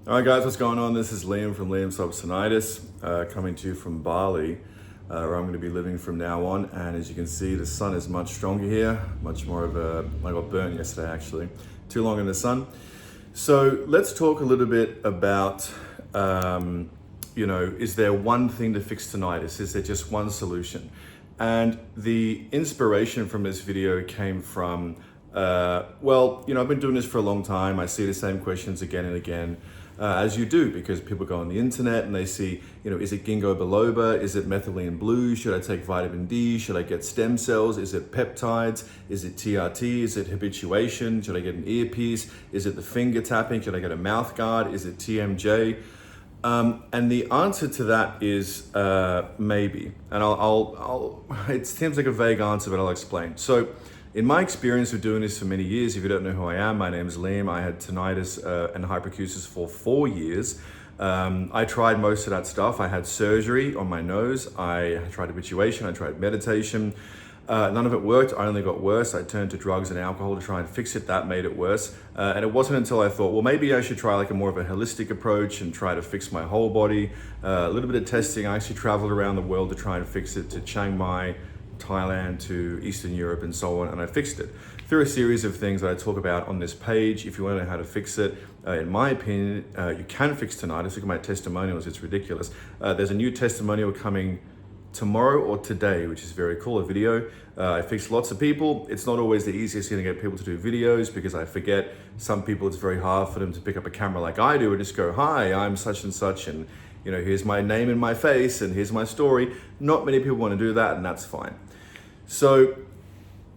All right, guys, what's going on? This is Liam from Liam Stops Tinnitus, coming to you from Bali, where I'm going to be living from now on. And as you can see, the sun is much stronger here, much more of I got burnt yesterday actually, too long in the sun. So let's talk a little bit about, is there one thing to fix tinnitus? Is there just one solution? And the inspiration from this video came from, I've been doing this for a long time. I see the same questions again and again. As you do, because people go on the internet and they see, is it ginkgo biloba? Is it methylene blue? Should I take vitamin D? Should I get stem cells? Is it peptides? Is it TRT? Is it habituation? Should I get an earpiece? Is it the finger tapping? Should I get a mouth guard? Is it TMJ? And the answer to that is maybe. And it seems like a vague answer, but I'll explain. So, in my experience of doing this for many years, if you don't know who I am, my name is Liam. I had tinnitus and hyperacusis for 4 years. I tried most of that stuff. I had surgery on my nose. I tried habituation. I tried meditation. None of it worked. I only got worse. I turned to drugs and alcohol to try and fix it. That made it worse. And it wasn't until I thought, well, maybe I should try like a more of a holistic approach and try to fix my whole body. A little bit of testing. I actually traveled around the world to try and fix it, to Chiang Mai, Thailand, to Eastern Europe, and so on, and I fixed it through a series of things that I talk about on this page. If you want to know how to fix it, in my opinion, you can fix tinnitus. Look at my testimonials, it's ridiculous. There's a new testimonial coming tomorrow or today, which is very cool, a video. I fixed lots of people. It's not always the easiest thing to get people to do videos because I forget some people, it's very hard for them to pick up a camera like I do and just go, hi, I'm such and such, and here's my name and my face and here's my story. Not many people want to do that, and that's fine. So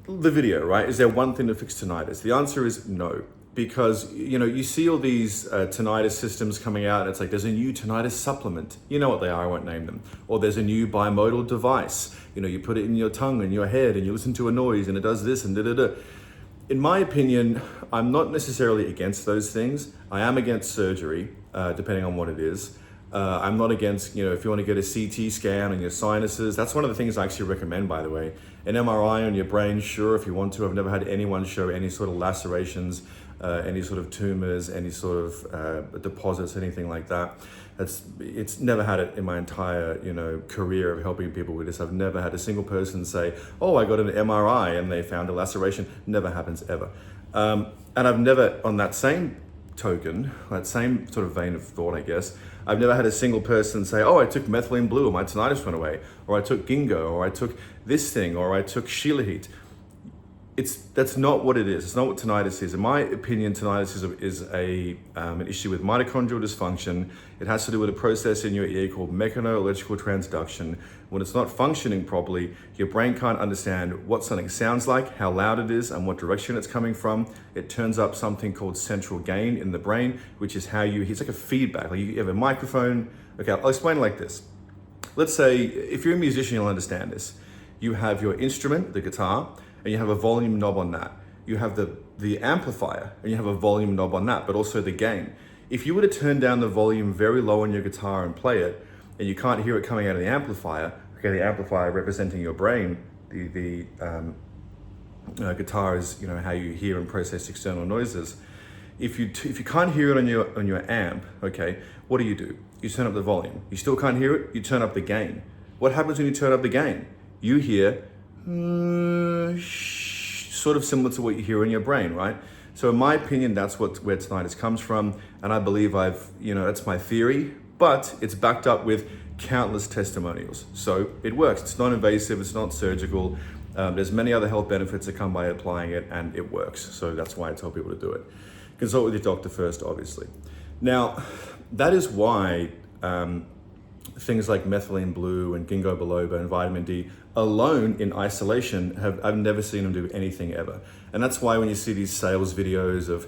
the video, right? Is there one thing to fix tinnitus? The answer is no, because you see all these tinnitus systems coming out and it's like there's a new tinnitus supplement. You know what they are, I won't name them. Or there's a new bimodal device. You put it in your tongue and your head and you listen to a noise and it does this and da-da-da. In my opinion, I'm not necessarily against those things. I am against surgery, depending on what it is. I'm not against, if you want to get a CT scan on your sinuses, that's one of the things I actually recommend, by the way. An MRI on your brain, sure, if you want to. I've never had anyone show any sort of lacerations, any sort of tumors, any sort of deposits, anything like that. It's never had it in my entire, career of helping people with this. I've never had a single person say, oh, I got an MRI and they found a laceration. Never happens ever. And I've never, on that same token, that same sort of vein of thought, I guess, I've never had a single person say, oh, I took methylene blue and my tinnitus went away, or I took ginkgo, or I took this thing, or I took shilajit. That's not what it is. It's not what tinnitus is. In my opinion, tinnitus is an issue with mitochondrial dysfunction. It has to do with a process in your ear called mechanoelectrical transduction. When it's not functioning properly, your brain can't understand what something sounds like, how loud it is, and what direction it's coming from. It turns up something called central gain in the brain, which is how it's like a feedback. Like you have a microphone. Okay, I'll explain it like this. Let's say, if you're a musician, you'll understand this. You have your instrument, the guitar, and you have a volume knob on that. You have the amplifier, and you have a volume knob on that, but also the gain. If you were to turn down the volume very low on your guitar and play it, and you can't hear it coming out of the amplifier, okay, the amplifier representing your brain, the guitar is how you hear and process external noises. If you can't hear it on your amp, okay, what do? You turn up the volume. You still can't hear it, you turn up the gain. What happens when you turn up the gain? You hear sort of similar to what you hear in your brain, right? So in my opinion, that's where tinnitus comes from. And I believe that's my theory, but it's backed up with countless testimonials. So it works. It's non-invasive, it's not surgical. There's many other health benefits that come by applying it, and it works. So that's why I tell people to do it. Consult with your doctor first, obviously. Now, that is why things like methylene blue and ginkgo biloba and vitamin D alone in isolation I've never seen them do anything ever. And that's why when you see these sales videos of,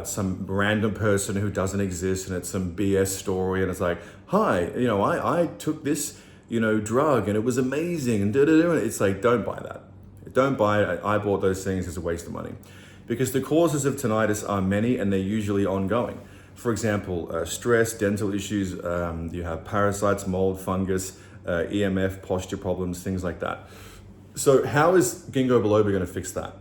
some random person who doesn't exist and it's some BS story and it's like, hi, I took this, drug and it was amazing and da-da-da. It's like, don't buy that. Don't buy it. I bought those things. It's a waste of money. Because the causes of tinnitus are many and they're usually ongoing. For example, stress, dental issues, you have parasites, mold, fungus, EMF, posture problems, things like that. So how is ginkgo biloba going to fix that?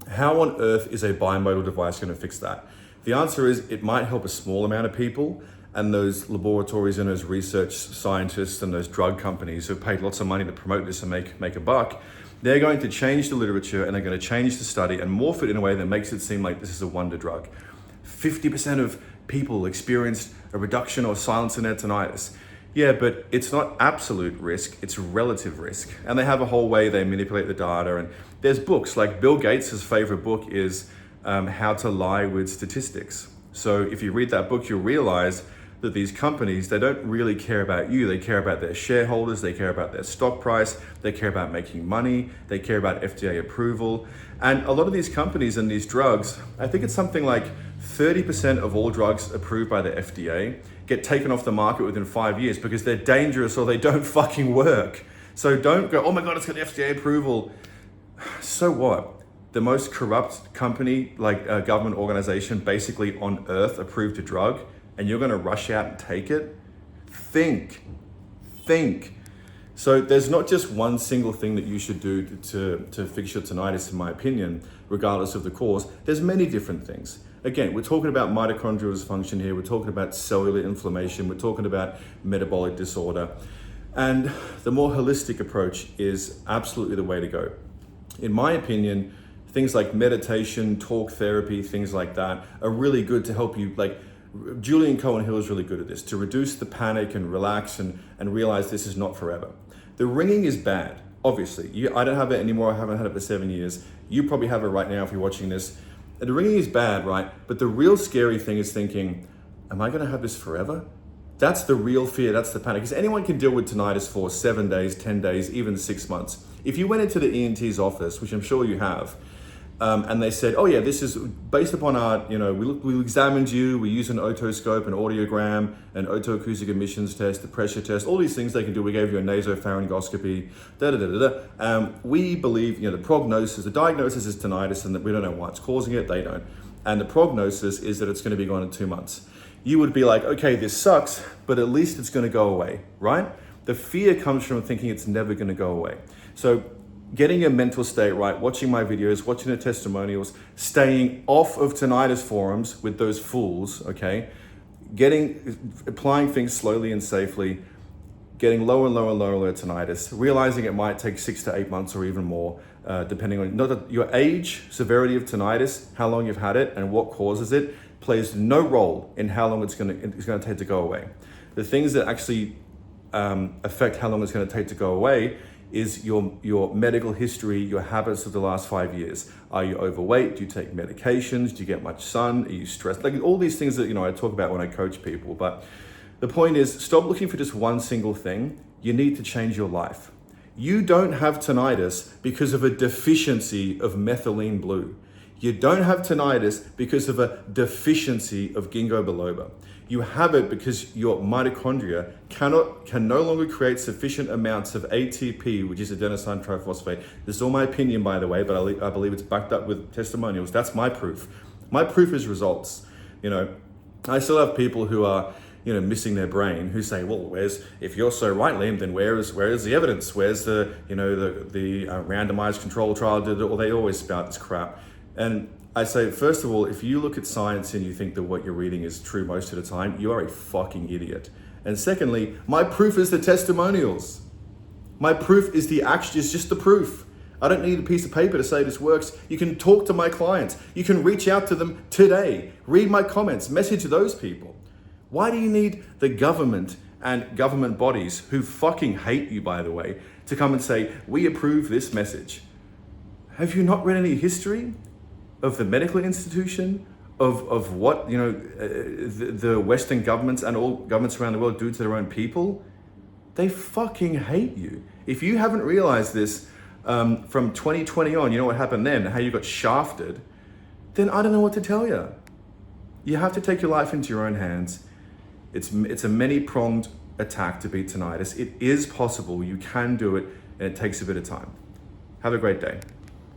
How on earth is a bimodal device going to fix that? The answer is it might help a small amount of people, and those laboratories and those research scientists and those drug companies who paid lots of money to promote this and make a buck, they're going to change the literature and they're going to change the study and morph it in a way that makes it seem like this is a wonder drug. 50% of people experienced a reduction or silence in their tinnitus. Yeah, but it's not absolute risk, it's relative risk. And they have a whole way they manipulate the data. And there's books, like Bill Gates' favorite book is How to Lie with Statistics. So if you read that book, you'll realize that these companies, they don't really care about you. They care about their shareholders, they care about their stock price, they care about making money, they care about FDA approval. And a lot of these companies and these drugs, I think it's something like 30% of all drugs approved by the FDA get taken off the market within 5 years because they're dangerous or they don't fucking work. So don't go, oh my God, it's got FDA approval. So what? The most corrupt company, like a government organization, basically on earth approved a drug, and you're gonna rush out and take it? Think. So there's not just one single thing that you should do to fix your tinnitus, in my opinion, regardless of the cause. There's many different things. Again, we're talking about mitochondrial dysfunction here, we're talking about cellular inflammation, we're talking about metabolic disorder. And the more holistic approach is absolutely the way to go. In my opinion, things like meditation, talk therapy, things like that are really good to help you, like Julian Cohen-Hill is really good at this, to reduce the panic and relax and realize this is not forever. The ringing is bad, obviously. I don't have it anymore, I haven't had it for 7 years. You probably have it right now if you're watching this. The ringing is bad, right? But the real scary thing is thinking, am I gonna have this forever? That's the real fear, that's the panic. Because anyone can deal with tinnitus for 7 days, 10 days, even 6 months. If you went into the ENT's office, which I'm sure you have, and they said, oh yeah, this is based upon our, we examined you, we use an otoscope, an audiogram, an otoacoustic emissions test, the pressure test, all these things they can do. We gave you a nasopharyngoscopy, we believe, the prognosis, the diagnosis is tinnitus and that we don't know what's causing it, they don't. And the prognosis is that it's gonna be gone in 2 months. You would be like, okay, this sucks, but at least it's gonna go away, right? The fear comes from thinking it's never gonna go away. So getting your mental state right, watching my videos, watching the testimonials, staying off of tinnitus forums with those fools, okay? Applying things slowly and safely, getting lower and lower and lower tinnitus, realizing it might take 6 to 8 months or even more, depending on your age, severity of tinnitus, how long you've had it, and what causes it, plays no role in how long it's gonna take to go away. The things that actually affect how long it's gonna take to go away is your medical history, your habits of the last 5 years. Are you overweight? Do you take medications? Do you get much sun? Are you stressed? Like all these things that I talk about when I coach people. But the point is, stop looking for just one single thing. You need to change your life. You don't have tinnitus because of a deficiency of methylene blue. You don't have tinnitus because of a deficiency of ginkgo biloba. You have it because your mitochondria can no longer create sufficient amounts of ATP, which is adenosine triphosphate. This is all my opinion, by the way, but I believe it's backed up with testimonials. That's my proof. My proof is results. I still have people who are, missing their brain, who say, well, if you're so right, Liam, then where is the evidence? Where's the randomized control trial? Or they always spout this crap. And I say, first of all, if you look at science and you think that what you're reading is true most of the time, you are a fucking idiot. And secondly, my proof is the testimonials. My proof is just the proof. I don't need a piece of paper to say this works. You can talk to my clients. You can reach out to them today. Read my comments, message those people. Why do you need the government and government bodies, who fucking hate you, by the way, to come and say, we approve this message? Have you not read any history of the medical institution, of what the Western governments and all governments around the world do to their own people? They fucking hate you. If you haven't realized this from 2020 on, you know what happened then, how you got shafted, then I don't know what to tell you. You have to take your life into your own hands. It's a many-pronged attack to beat tinnitus. It is possible, you can do it, and it takes a bit of time. Have a great day.